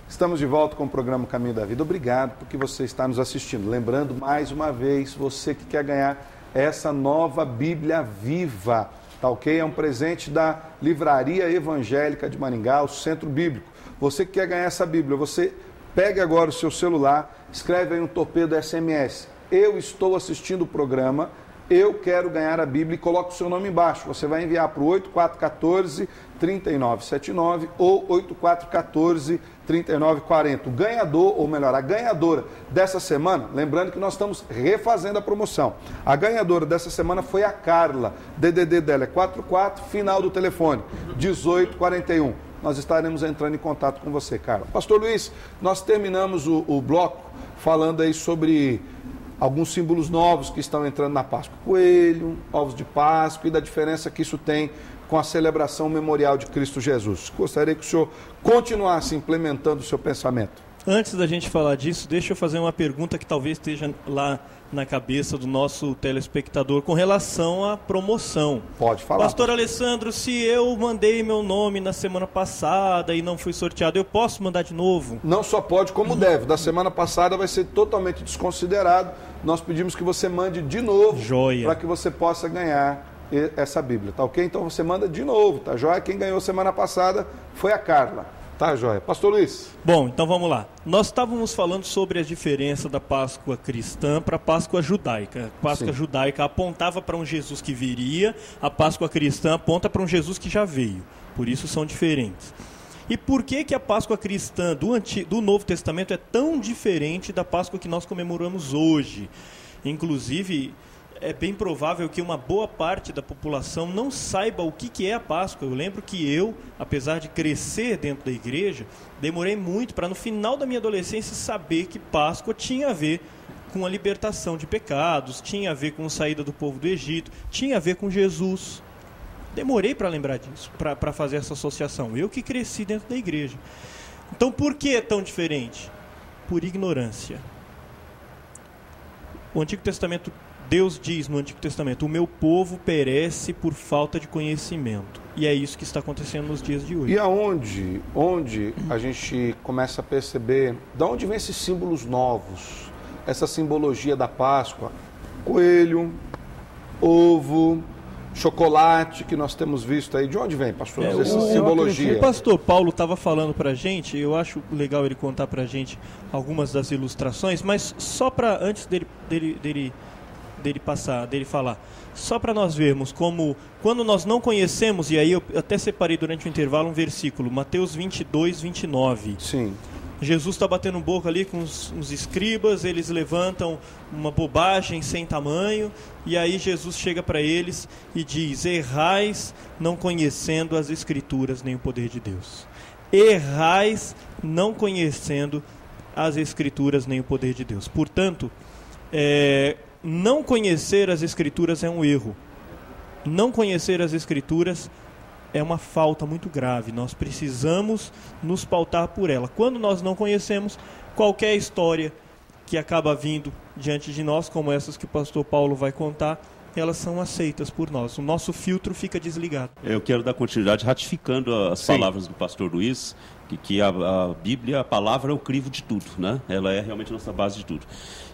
Estamos de volta com o programa Caminho da Vida. Obrigado porque você está nos assistindo. Lembrando mais uma vez, você que quer ganhar essa nova Bíblia Viva, tá ok? É um presente da Livraria Evangélica de Maringá, o Centro Bíblico. Você que quer ganhar essa Bíblia, você pega agora o seu celular, escreve aí um torpedo SMS. eu estou assistindo o programa, eu quero ganhar a Bíblia, e coloca o seu nome embaixo. Você vai enviar para o 8414-3979 ou 8414-3940. O ganhador, ou melhor, a ganhadora dessa semana, lembrando que nós estamos refazendo a promoção. A ganhadora dessa semana foi a Carla. DDD dela é 44, final do telefone, 1841. Nós estaremos entrando em contato com você, Carla. Pastor Luiz, nós terminamos o bloco falando aí sobre alguns símbolos novos que estão entrando na Páscoa. Coelho, ovos de Páscoa, e da diferença que isso tem com a celebração memorial de Cristo Jesus. Gostaria que o senhor continuasse implementando o seu pensamento. Antes da gente falar disso, deixa eu fazer uma pergunta que talvez esteja lá na cabeça do nosso telespectador com relação à promoção. Pode falar. Pastor Alessandro, se eu mandei meu nome na semana passada e não fui sorteado, eu posso mandar de novo? Não só pode, como deve. Da semana passada vai ser totalmente desconsiderado. Nós pedimos que você mande de novo, para que você possa ganhar essa Bíblia, tá ok? Então você manda de novo, tá joia? Quem ganhou semana passada foi a Carla. Tá, joia. Pastor Luiz. Bom, então vamos lá. Nós estávamos falando sobre a diferença da Páscoa cristã para a Páscoa judaica. A Páscoa judaica apontava para um Jesus que viria, a Páscoa cristã aponta para um Jesus que já veio. Por isso são diferentes. E por que a Páscoa cristã do Novo Testamento é tão diferente da Páscoa que nós comemoramos hoje? Inclusive, é bem provável que uma boa parte da população não saiba o que é a Páscoa. Eu lembro que eu, apesar de crescer dentro da igreja, demorei muito para no final da minha adolescência saber que Páscoa tinha a ver com a libertação de pecados, tinha a ver com a saída do povo do Egito, tinha a ver com Jesus. Demorei para lembrar disso, para fazer essa associação. Eu que cresci dentro da igreja. Então por que é tão diferente? Por ignorância. O Antigo Testamento, Deus diz no Antigo Testamento, o meu povo perece por falta de conhecimento. E é isso que está acontecendo nos dias de hoje. E onde a gente começa a perceber, de onde vem esses símbolos novos? Essa simbologia da Páscoa, coelho, ovo, chocolate que nós temos visto aí. De onde vem, pastor? Essa simbologia. O pastor Paulo estava falando para a gente, eu acho legal ele contar para a gente algumas das ilustrações, mas só para, antes dele falar, só para nós vermos como, quando nós não conhecemos, e aí eu até separei durante o intervalo um versículo, Mateus 22, 29. Sim. Jesus está batendo boca ali com os escribas, eles levantam uma bobagem sem tamanho, e aí Jesus chega para eles e diz, errais não conhecendo as Escrituras nem o poder de Deus. Errais não conhecendo as Escrituras nem o poder de Deus. Portanto, não conhecer as Escrituras é um erro. Não conhecer as Escrituras é uma falta muito grave. Nós precisamos nos pautar por ela. Quando nós não conhecemos, qualquer história que acaba vindo diante de nós, como essas que o pastor Paulo vai contar, elas são aceitas por nós. O nosso filtro fica desligado. Eu quero dar continuidade ratificando as palavras do pastor Luiz, que a Bíblia, a palavra é o crivo de tudo, né? Ela é realmente a nossa base de tudo.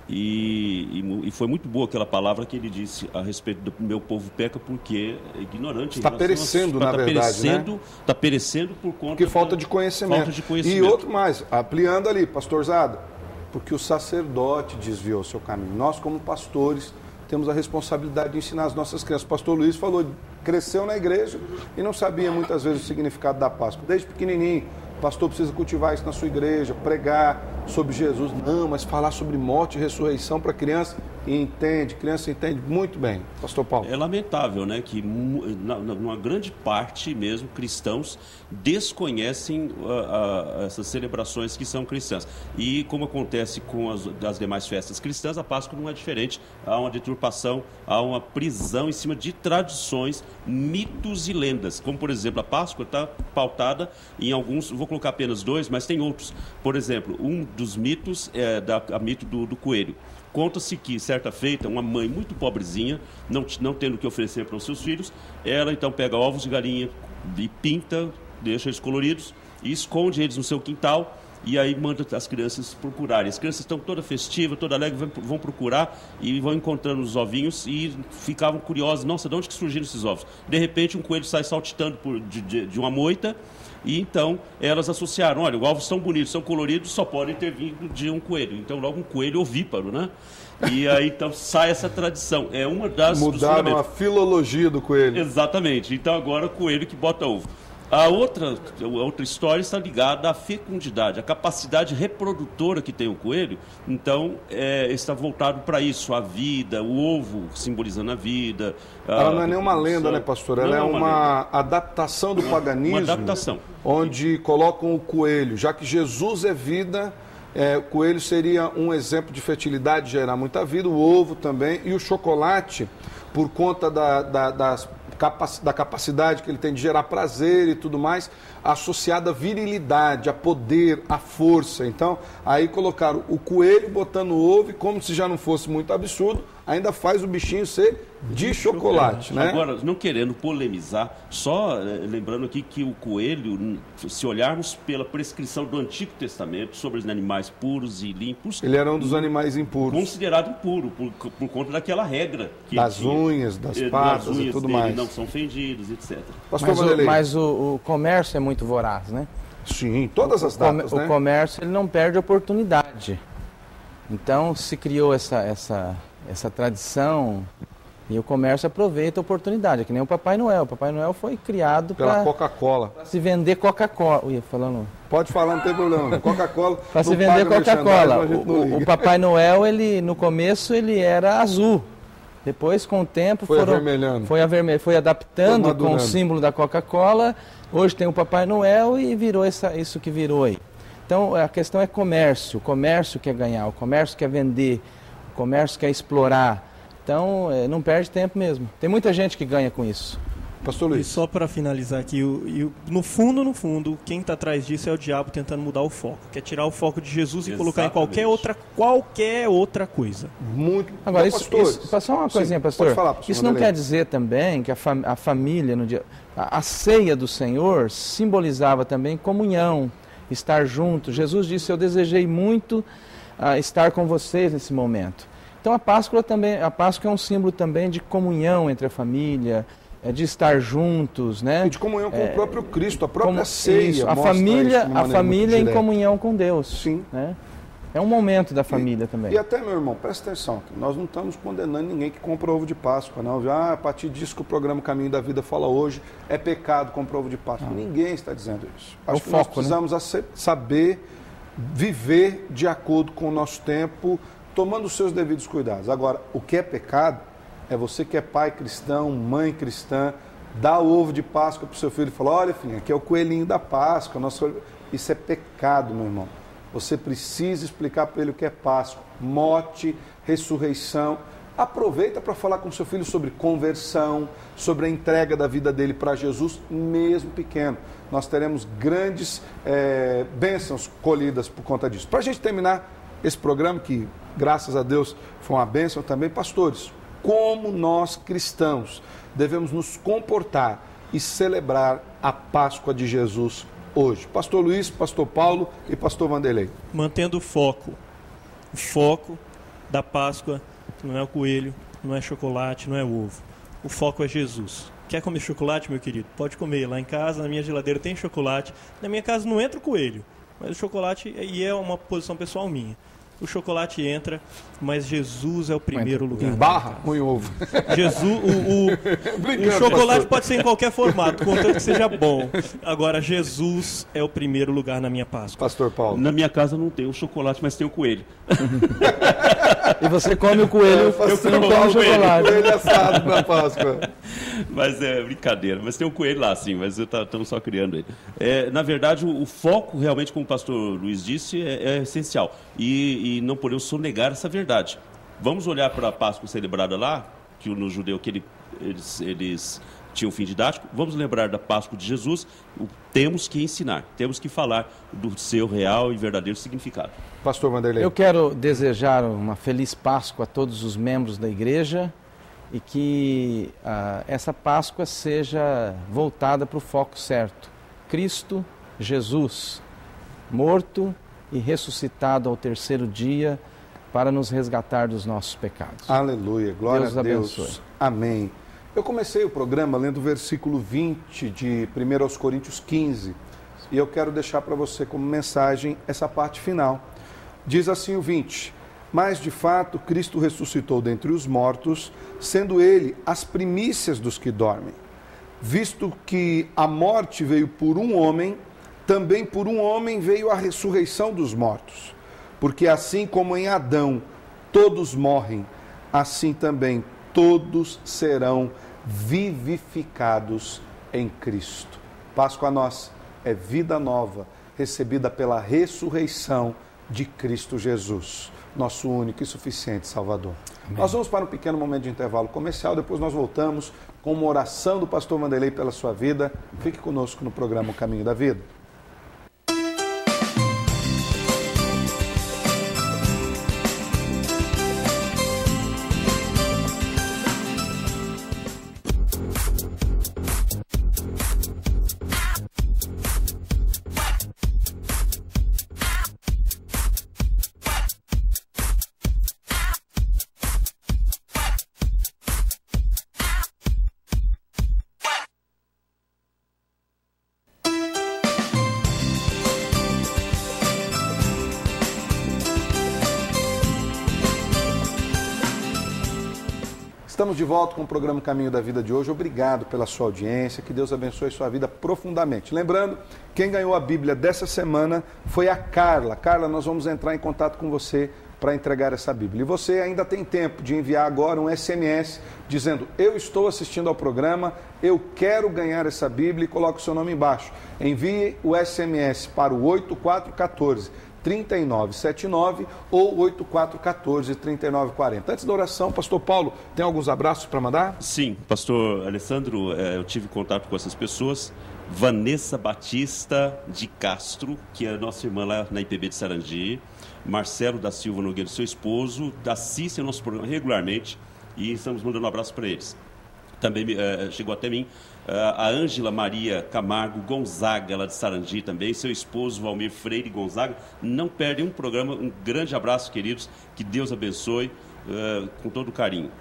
E foi muito boa aquela palavra que ele disse a respeito do meu povo peca porque é ignorante. Está perecendo, na verdade, né? Está perecendo por conta de falta de conhecimento. E outro mais, ampliando ali, pastor Zado, porque o sacerdote desviou o seu caminho. Nós, como pastores, temos a responsabilidade de ensinar as nossas crianças. O pastor Luiz falou, cresceu na igreja e não sabia muitas vezes o significado da Páscoa. Desde pequenininho, o pastor precisa cultivar isso na sua igreja, pregar sobre Jesus. Não, mas falar sobre morte e ressurreição para criança criança entende muito bem. Pastor Paulo. É lamentável, né, que numa grande parte mesmo, cristãos desconhecem essas celebrações que são cristãs. E como acontece com as demais festas cristãs, a Páscoa não é diferente. Há uma deturpação, há uma prisão em cima de tradições, mitos e lendas. Como, por exemplo, a Páscoa está pautada em alguns, vou colocar apenas dois, mas tem outros. Por exemplo, um dos mitos é o mito do coelho. Conta-se que, certa feita, uma mãe muito pobrezinha, não tendo o que oferecer para os seus filhos, ela então pega ovos de galinha e pinta, deixa eles coloridos e esconde eles no seu quintal e aí manda as crianças procurarem. As crianças estão toda festivas, toda alegre, vão procurar e vão encontrando os ovinhos e ficavam curiosos. Nossa, de onde que surgiram esses ovos? De repente, um coelho sai saltitando de uma moita E então elas associaram, olha, os ovos são bonitos, são coloridos, só podem ter vindo de um coelho. Então logo um coelho ovíparo, né? E aí então sai essa tradição. É uma das... Mudaram a filologia do coelho. Exatamente. Então agora o coelho que bota ovo. A outra história está ligada à fecundidade, a capacidade reprodutora que tem o coelho. Então, está voltado para isso, a vida, o ovo simbolizando a vida. Ela não é nenhuma lenda, né, pastor? Ela é uma adaptação do paganismo. Uma adaptação. Onde colocam o coelho. Já que Jesus é vida, o coelho seria um exemplo de fertilidade, gerar muita vida, o ovo também. E o chocolate, por conta da capacidade que ele tem de gerar prazer e tudo mais, associada à virilidade, a poder, à força. Então, aí colocaram o coelho botando o ovo e, como se já não fosse muito absurdo, ainda faz o bichinho ser de chocolate, né? Agora, não querendo polemizar, só lembrando aqui que o coelho, se olharmos pela prescrição do Antigo Testamento sobre os animais puros e limpos... Ele era um dos animais impuros. Considerado impuro, por conta daquela regra. Das unhas, das patas e tudo mais. Não são fendidos, etc. Mas o comércio é muito voraz, né? Sim, todas as datas, né? O comércio ele não perde oportunidade. Então, se criou essa tradição e o comércio aproveita a oportunidade. É que nem o Papai Noel. O Papai Noel foi criado pela Coca-Cola. Para se vender Coca-Cola. Falando... Pode falar, não tem problema. Coca-Cola. Para se vender Coca-Cola. O Papai Noel, no começo, ele era azul. Depois, com o tempo, foi adaptando com o símbolo da Coca-Cola. Hoje tem o Papai Noel e virou isso que virou aí. Então, a questão é comércio. O comércio quer ganhar, o comércio quer vender, o comércio quer explorar. Então, não perde tempo mesmo. Tem muita gente que ganha com isso. Pastor Luiz. E só para finalizar aqui, no fundo, quem está atrás disso é o diabo tentando mudar o foco. Quer tirar o foco de Jesus e colocar em qualquer outra coisa. Muito. Agora, só uma coisinha, pastor. Pode falar, pastor. Isso não quer dizer também que a família, no dia, a ceia do Senhor simbolizava também comunhão, estar junto. Jesus disse, eu desejei muito estar com vocês nesse momento. Então a Páscoa é um símbolo também de comunhão entre a família, de estar juntos, né? E de comunhão com o próprio Cristo, a própria ceia. Isso, a família em comunhão com Deus. Sim. Né? É um momento da família também. E até, meu irmão, presta atenção, nós não estamos condenando ninguém que compra ovo de Páscoa, não. A partir disso que o programa Caminho da Vida fala hoje, é pecado comprar ovo de Páscoa. Ninguém está dizendo isso. Acho que nós precisamos saber viver de acordo com o nosso tempo, tomando os seus devidos cuidados. Agora, o que é pecado é você que é pai cristão, mãe cristã, dá o ovo de Páscoa para o seu filho e fala, olha, filho, aqui é o coelhinho da Páscoa. Isso é pecado, meu irmão. Você precisa explicar para ele o que é Páscoa, mote, ressurreição. Aproveita para falar com o seu filho sobre conversão, sobre a entrega da vida dele para Jesus, mesmo pequeno. Nós teremos grandes bênçãos colhidas por conta disso. Para a gente terminar esse programa, que graças a Deus foi uma bênção também, pastores, como nós cristãos devemos nos comportar e celebrar a Páscoa de Jesus hoje? Pastor Luiz, Pastor Paulo e Pastor Vanderlei. Mantendo o foco. O foco da Páscoa não é o coelho, não é chocolate, não é o ovo. O foco é Jesus. Quer comer chocolate, meu querido? Pode comer. Lá em casa, na minha geladeira, tem chocolate. Na minha casa não entra o coelho, mas o chocolate, e é uma posição pessoal minha. O chocolate entra, mas Jesus é o primeiro lugar. Em barra ou em ovo? Jesus, o chocolate pode ser em qualquer formato, contanto que seja bom. Agora, Jesus é o primeiro lugar na minha Páscoa. Pastor Paulo. Na minha casa não tem o chocolate, mas tem o coelho. E você come o coelho, você não come o chocolate. Coelho assado na Páscoa. Mas é brincadeira. Mas tem um coelho lá, sim, mas estamos só criando ele. Na verdade, o foco, realmente, como o pastor Luiz disse, é essencial. E não podemos sonegar essa verdade. Vamos olhar para a Páscoa celebrada lá, que no judeu que eles tinham fim didático. Vamos lembrar da Páscoa de Jesus. Temos que ensinar, temos que falar do seu real e verdadeiro significado. Pastor Vanderlei. Eu quero desejar uma feliz Páscoa a todos os membros da igreja e que essa Páscoa seja voltada para o foco certo. Cristo, Jesus, morto e ressuscitado ao terceiro dia para nos resgatar dos nossos pecados. Aleluia, glória Deus a Deus. Abençoe. Amém. Eu comecei o programa lendo o versículo 20 de 1 Coríntios 15. E eu quero deixar para você como mensagem essa parte final. Diz assim o 20: mas de fato Cristo ressuscitou dentre os mortos, sendo ele as primícias dos que dormem. Visto que a morte veio por um homem, também por um homem veio a ressurreição dos mortos. Porque assim como em Adão todos morrem, assim também todos serão vivificados em Cristo. Páscoa nossa é vida nova, recebida pela ressurreição de Cristo Jesus, nosso único e suficiente Salvador. Amém. Nós vamos para um pequeno momento de intervalo comercial, depois nós voltamos com uma oração do pastor Vanderlei pela sua vida. Fique conosco no programa O Caminho da Vida. Estamos de volta com o programa Caminho da Vida de hoje. Obrigado pela sua audiência, que Deus abençoe sua vida profundamente. Lembrando, quem ganhou a Bíblia dessa semana foi a Carla. Carla, nós vamos entrar em contato com você para entregar essa Bíblia. E você ainda tem tempo de enviar agora um SMS dizendo: eu estou assistindo ao programa, eu quero ganhar essa Bíblia, e coloque o seu nome embaixo. Envie o SMS para o 8414-3979 ou 8414-3940. Antes da oração, pastor Paulo, tem alguns abraços para mandar? Sim, pastor Alessandro, eu tive contato com essas pessoas. Vanessa Batista de Castro, que é nossa irmã lá na IPB de Sarandi. Marcelo da Silva Nogueira, seu esposo, assistem ao nosso programa regularmente e estamos mandando um abraço para eles. Também chegou até mim a Ângela Maria Camargo Gonzaga, lá de Sarandi também, seu esposo Valmir Freire Gonzaga. Não perdem um programa. Um grande abraço, queridos, que Deus abençoe com todo carinho.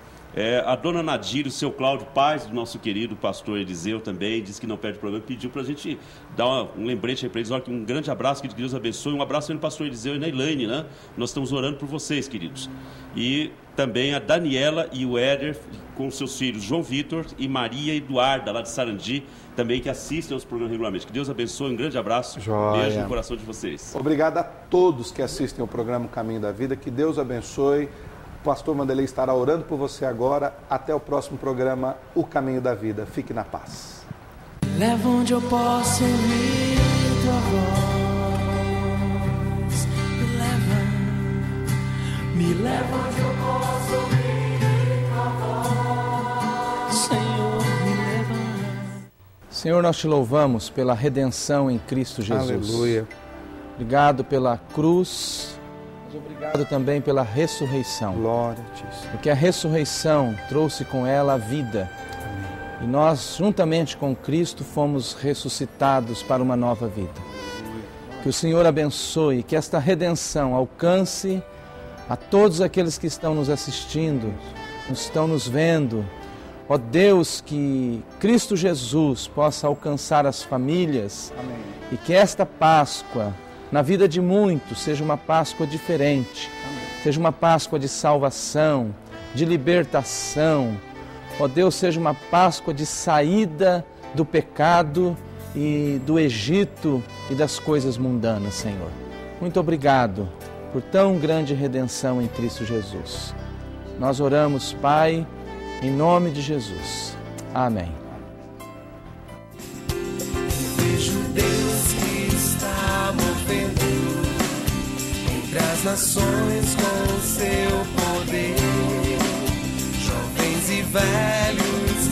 A dona Nadir, o seu Cláudio Paz, do nosso querido pastor Eliseu também, disse que não perde o programa, pediu para a gente dar um lembrete aí para eles. Olha, um grande abraço, que Deus abençoe. Um abraço aí no pastor Eliseu e na Elaine, né? Nós estamos orando por vocês, queridos. E também a Daniela e o Éder, com seus filhos João Vitor e Maria Eduarda, lá de Sarandi, também, que assistem aos programas regularmente. Que Deus abençoe, um grande abraço. Joia. Beijo no coração de vocês. Obrigado a todos que assistem ao programa Caminho da Vida. Que Deus abençoe. O pastor Vanderlei estará orando por você agora. Até o próximo programa, O Caminho da Vida. Fique na paz. Leva onde eu posso ouvir tua voz. Me leva onde eu posso ouvir tua voz. Senhor, me leva. Senhor, nós te louvamos pela redenção em Cristo Jesus. Aleluia. Obrigado pela cruz. Mas obrigado também pela ressurreição. Glória a ti. Porque a ressurreição trouxe com ela a vida. Amém. E nós, juntamente com Cristo, fomos ressuscitados para uma nova vida. Que o Senhor abençoe, que esta redenção alcance a todos aqueles que estão nos assistindo, estão nos vendo. Ó Deus, que Cristo Jesus possa alcançar as famílias. Amém. E que esta Páscoa, na vida de muitos, seja uma Páscoa diferente. Amém. Seja uma Páscoa de salvação, de libertação. Ó Deus, seja uma Páscoa de saída do pecado e do Egito e das coisas mundanas, Senhor. Muito obrigado por tão grande redenção em Cristo Jesus. Nós oramos, Pai, em nome de Jesus. Amém. Vejo Deus que está movendo entre as nações com o seu poder, jovens e velhos